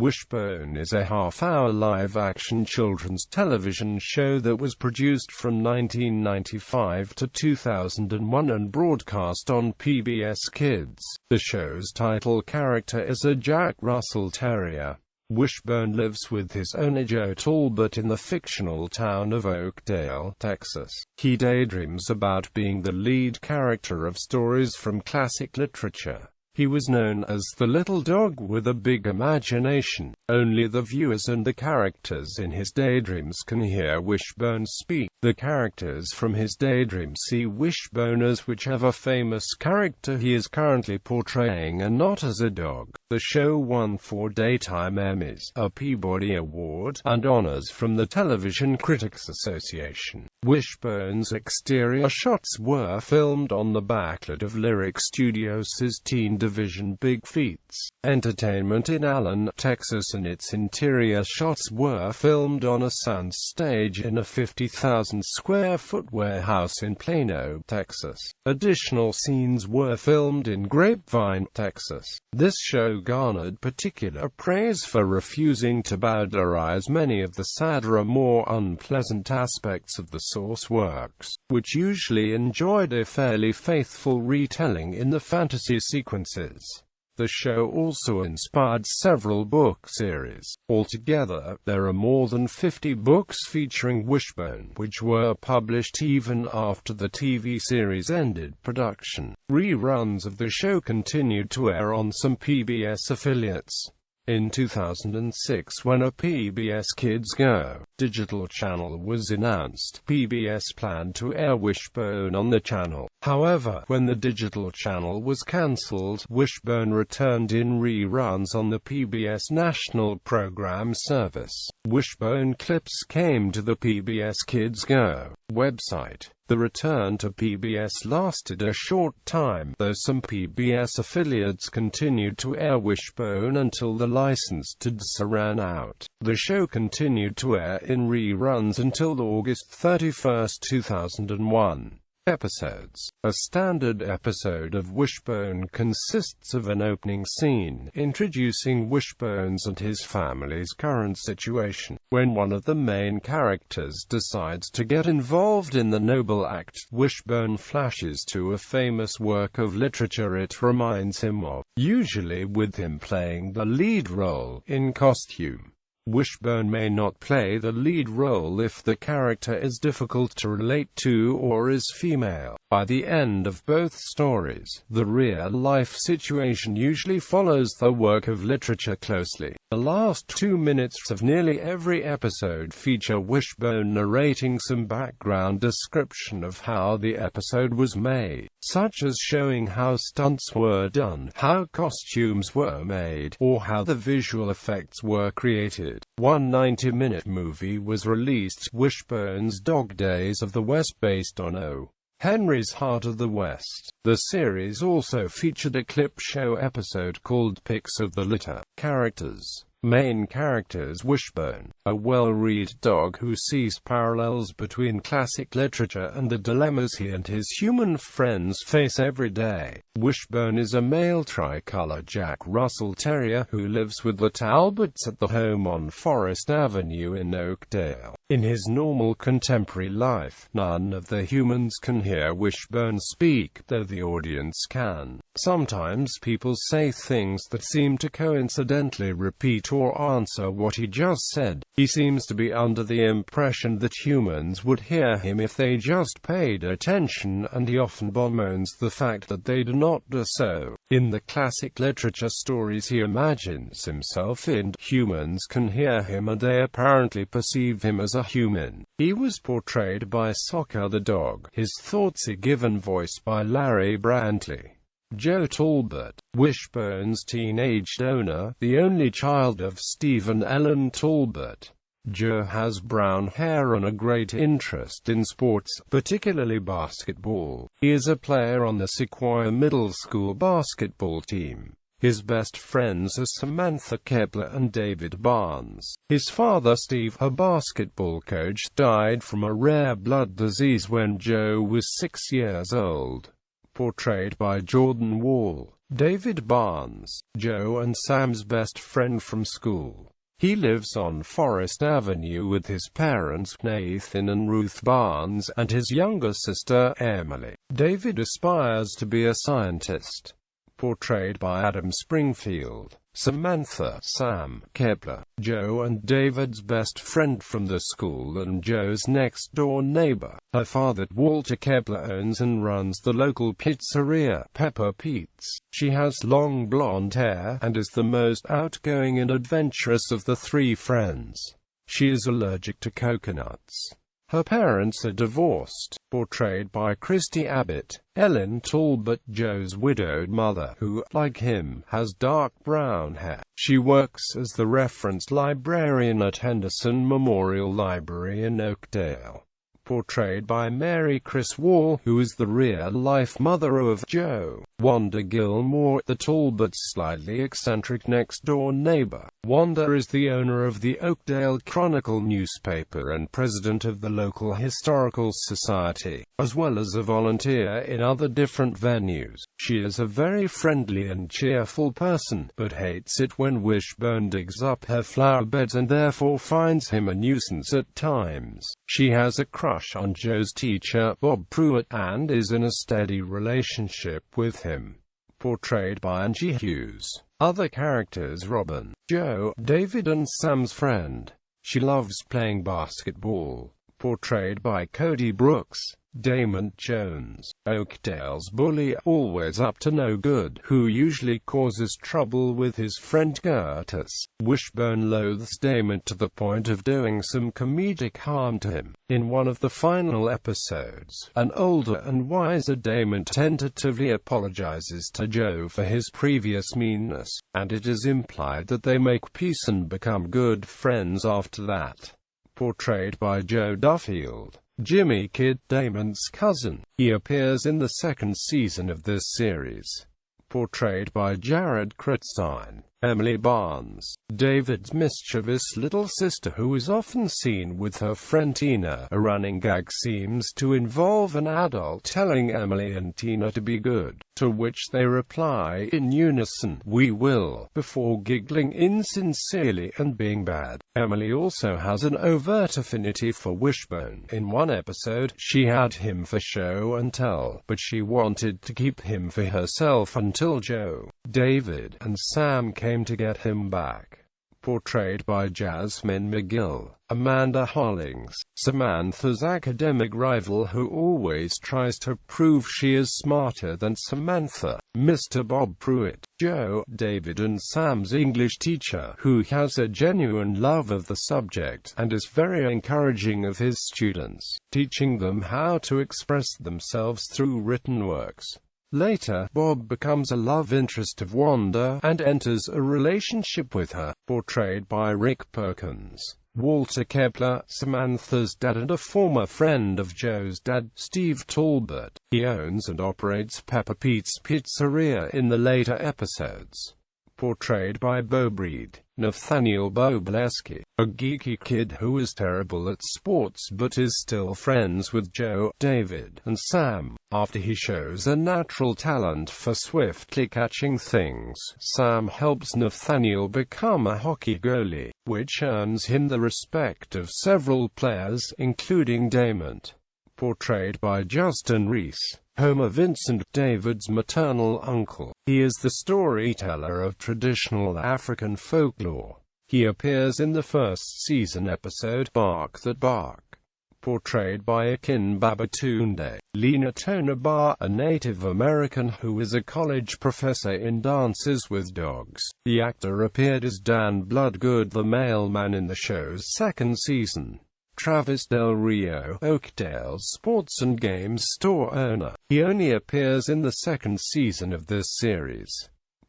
Wishbone is a half-hour live-action children's television show that was produced from 1995 to 2001 and broadcast on PBS Kids. The show's title character is a Jack Russell Terrier. Wishbone lives with his owner Joe Talbot in the fictional town of Oakdale, Texas. He daydreams about being the lead character of stories from classic literature. He was known as the little dog with a big imagination. Only the viewers and the characters in his daydreams can hear Wishbone speak. The characters from his daydreams see Wishbone as whichever famous character he is currently portraying and not as a dog. The show won 4 Daytime Emmys, a Peabody Award, and honors from the Television Critics Association. Wishbone's exterior shots were filmed on the backlot of Lyric Studios' teen division Big Feats Entertainment in Allen, Texas, and its interior shots were filmed on a sound stage in a 50,000-square-foot warehouse in Plano, Texas. Additional scenes were filmed in Grapevine, Texas. This show garnered particular praise for refusing to bowdlerize many of the sadder, more unpleasant aspects of the source works, which usually enjoyed a fairly faithful retelling in the fantasy sequences. The show also inspired several book series. Altogether, there are more than 50 books featuring Wishbone, which were published even after the TV series ended production. Reruns of the show continued to air on some PBS affiliates. In 2006, when a PBS Kids.The digital channel was announced, PBS planned to air Wishbone on the channel. However, when the digital channel was cancelled, Wishbone returned in reruns on the PBS National Program Service. Wishbone clips came to the PBS Kids.The website. The return to PBS lasted a short time, though some PBS affiliates continued to air Wishbone until the license to DSA ran out. The show continued to air in reruns until August 31, 2001. Episodes. A standard episode of Wishbone consists of an opening scene, introducing Wishbone's and his family's current situation. When one of the main characters decides to get involved in the noble act, Wishbone flashes to a famous work of literature it reminds him of, usually with him playing the lead role, in costume. Wishbone may not play the lead role if the character is difficult to relate to or is female. By the end of both stories, the real-life situation usually follows the work of literature closely. The last 2 minutes of nearly every episode feature Wishbone narrating some background description of how the episode was made, such as showing how stunts were done, how costumes were made, or how the visual effects were created. One 90-minute movie was released, Wishbone's Dog Days of the West, based on O. Henry's Heart of the West. The series also featured a clip show episode called Pics of the Litter. Characters. Main characters: Wishbone, a well-read dog who sees parallels between classic literature and the dilemmas he and his human friends face every day. Wishbone is a male tricolor Jack Russell Terrier who lives with the Talbots at the home on Forest Avenue in Oakdale. In his normal contemporary life, none of the humans can hear Wishbone speak, though the audience can. Sometimes people say things that seem to coincidentally repeat or answer what he just said. He seems to be under the impression that humans would hear him if they just paid attention, and he often bemoans the fact that they do not do so. In the classic literature stories he imagines himself in, humans can hear him and they apparently perceive him as a human. He was portrayed by Soccer the dog. His thoughts are given voice by Larry Brantley. Joe Talbot, Wishbone's teenaged owner, the only child of Steve and Ellen Talbot. Joe has brown hair and a great interest in sports, particularly basketball. He is a player on the Sequoia Middle School basketball team. His best friends are Samantha Kepler and David Barnes. His father, Steve, a basketball coach, died from a rare blood disease when Joe was 6 years old. Portrayed by Jordan Wall. David Barnes, Joe and Sam's best friend from school. He lives on Forest Avenue with his parents Nathan and Ruth Barnes and his younger sister Emily. David aspires to be a scientist. Portrayed by Adam Springfield. Samantha, Sam, Kepler, Joe and David's best friend from the school and Joe's next-door neighbor. Her father, Walter Kepler, owns and runs the local pizzeria, Pepper Pete's. She has long blonde hair and is the most outgoing and adventurous of the three friends. She is allergic to coconuts. Her parents are divorced. Portrayed by Christy Abbott. Ellen Talbot, Joe's widowed mother, who, like him, has dark brown hair. She works as the reference librarian at Henderson Memorial Library in Oakdale. Portrayed by Mary Chris Wall, who is the real-life mother of Joe. Wanda Gilmore, the Talbots' slightly eccentric next-door neighbor. Wanda is the owner of the Oakdale Chronicle newspaper and president of the local historical society, as well as a volunteer in other different venues. She is a very friendly and cheerful person, but hates it when Wishbone digs up her flower beds and therefore finds him a nuisance at times. She has a crush on Joe's teacher, Bob Pruitt, and is in a steady relationship with him. Portrayed by Angie Hughes. Other characters: Robin, Joe, David and Sam's friend. She loves playing basketball. Portrayed by Cody Brooks. Damon Jones, Oakdale's bully, always up to no good, who usually causes trouble with his friend Curtis. Wishbone loathes Damon to the point of doing some comedic harm to him. In one of the final episodes, an older and wiser Damon tentatively apologizes to Joe for his previous meanness, and it is implied that they make peace and become good friends after that. Portrayed by Joe Duffield. Jimmy Kid, Damon's cousin. He appears in the second season of this series. Portrayed by Jared Kretzstein. Emily Barnes, David's mischievous little sister who is often seen with her friend Tina. A running gag seems to involve an adult telling Emily and Tina to be good, to which they reply in unison, "We will," before giggling insincerely and being bad. Emily also has an overt affinity for Wishbone. In one episode, she had him for show and tell, but she wanted to keep him for herself until Joe, David, and Sam came to get him back. Portrayed by Jasmine McGill. Amanda Hollings, Samantha's academic rival who always tries to prove she is smarter than Samantha. Mr. Bob Pruitt, Joe, David and Sam's English teacher, who has a genuine love of the subject, and is very encouraging of his students, teaching them how to express themselves through written works. Later, Bob becomes a love interest of Wanda, and enters a relationship with her. Portrayed by Rick Perkins. Walter Kepler, Samantha's dad and a former friend of Joe's dad, Steve Talbot. He owns and operates Pepper Pete's Pizzeria in the later episodes. Portrayed by Bo Breed. Nathaniel Bobleski, a geeky kid who is terrible at sports but is still friends with Joe, David, and Sam. After he shows a natural talent for swiftly catching things, Sam helps Nathaniel become a hockey goalie, which earns him the respect of several players, including Damon. Portrayed by Justin Reese. Homer Vincent, David's maternal uncle. He is the storyteller of traditional African folklore. He appears in the first season episode, Bark That Bark. Portrayed by Akin Babatunde. Lena Tonaba, a Native American who is a college professor in Dances with Dogs. The actor appeared as Dan Bloodgood the mailman in the show's second season. Travis Del Rio, Oakdale's sports and games store owner. He only appears in the second season of this series.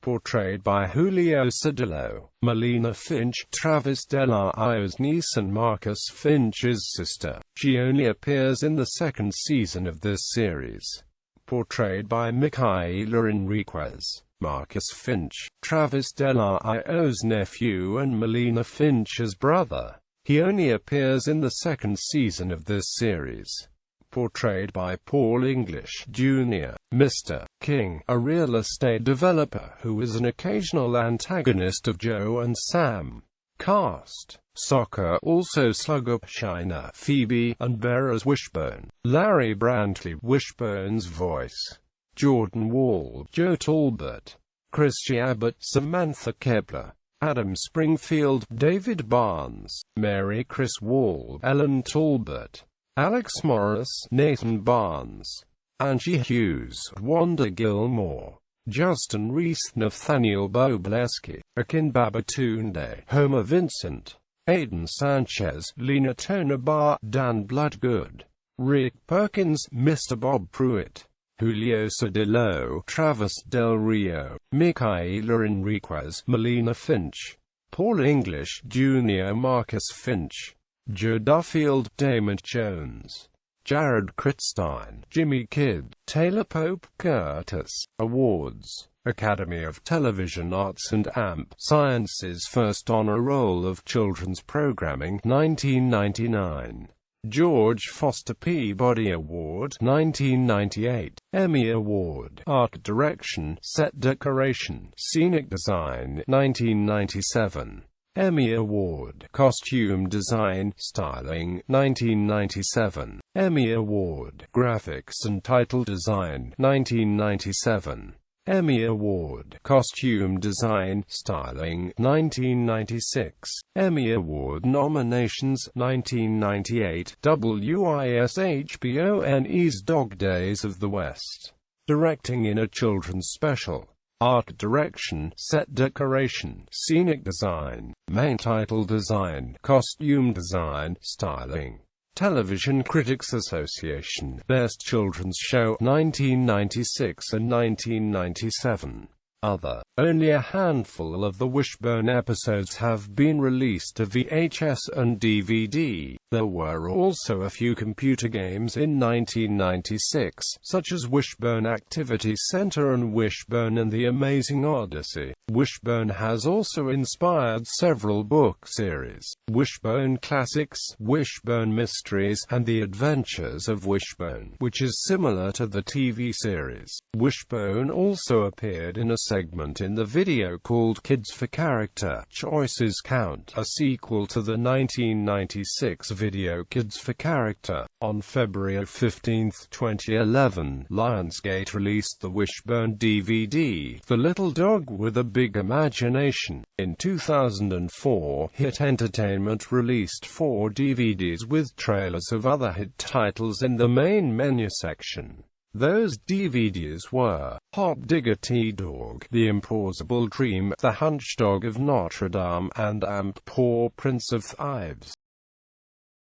Portrayed by Julio Cedillo. Melina Finch, Travis Del Rio's niece and Marcus Finch's sister. She only appears in the second season of this series. Portrayed by Micaela Enriquez. Marcus Finch, Travis Del Rio's nephew and Melina Finch's brother. He only appears in the second season of this series. portrayed by Paul English, Jr., Mr. King, a real estate developer who is an occasional antagonist of Joe and Sam. Cast: Soccer, also Slugger, Shiner, Phoebe, and Bearers Wishbone. Larry Brantley, Wishbone's voice. Jordan Wall, Joe Talbot. Christy Abbott, Samantha Kepler. Adam Springfield, David Barnes. Mary Chris Wall, Ellen Talbot. Alex Morris, Nathan Barnes. Angie Hughes, Wanda Gilmore. Justin Reese, Nathaniel Bobleski. Akin Babatunde, Homer Vincent. Aidan Sanchez, Lena Tonabar, Dan Bloodgood. Rick Perkins, Mr. Bob Pruitt. Julio Cedillo, Travis Del Rio. Micaela Enriquez, Melina Finch. Paul English, Jr. Marcus Finch. Joe Duffield, Damon Jones. Jared Kritstein, Jimmy Kidd. Taylor Pope Curtis. Awards: Academy of Television Arts and AMP Sciences First Honor Roll of Children's Programming, 1999. George Foster Peabody Award, 1998. Emmy Award, Art Direction, Set Decoration, Scenic Design, 1997. Emmy Award, Costume Design, Styling, 1997. Emmy Award, Graphics and Title Design, 1997. Emmy Award, Costume Design, Styling, 1996. Emmy Award nominations, 1998. WISHBONE's Dog Days of the West. Directing in a children's special. Art Direction, Set Decoration, Scenic Design, Main Title Design, Costume Design, Styling. Television Critics Association, Best Children's Show, 1996 and 1997. Other. Only a handful of the Wishbone episodes have been released to VHS and DVD. There were also a few computer games in 1996, such as Wishbone Activity Center and Wishbone and the Amazing Odyssey. Wishbone has also inspired several book series: Wishbone Classics, Wishbone Mysteries, and The Adventures of Wishbone, which is similar to the TV series. Wishbone also appeared in a segment in the video called Kids for Character Choices Count, a sequel to the 1996 video Kids for Character. On February 15, 2011, Lionsgate released the Wishbone DVD, The Little Dog with a Big Imagination. In 2004, Hit Entertainment released 4 DVDs with trailers of other hit titles in the main menu section. Those DVDs were Hot Digger T-Dog, The Implausible Dream, The Hunched Dog of Notre Dame, and AMP Poor Prince of Thieves.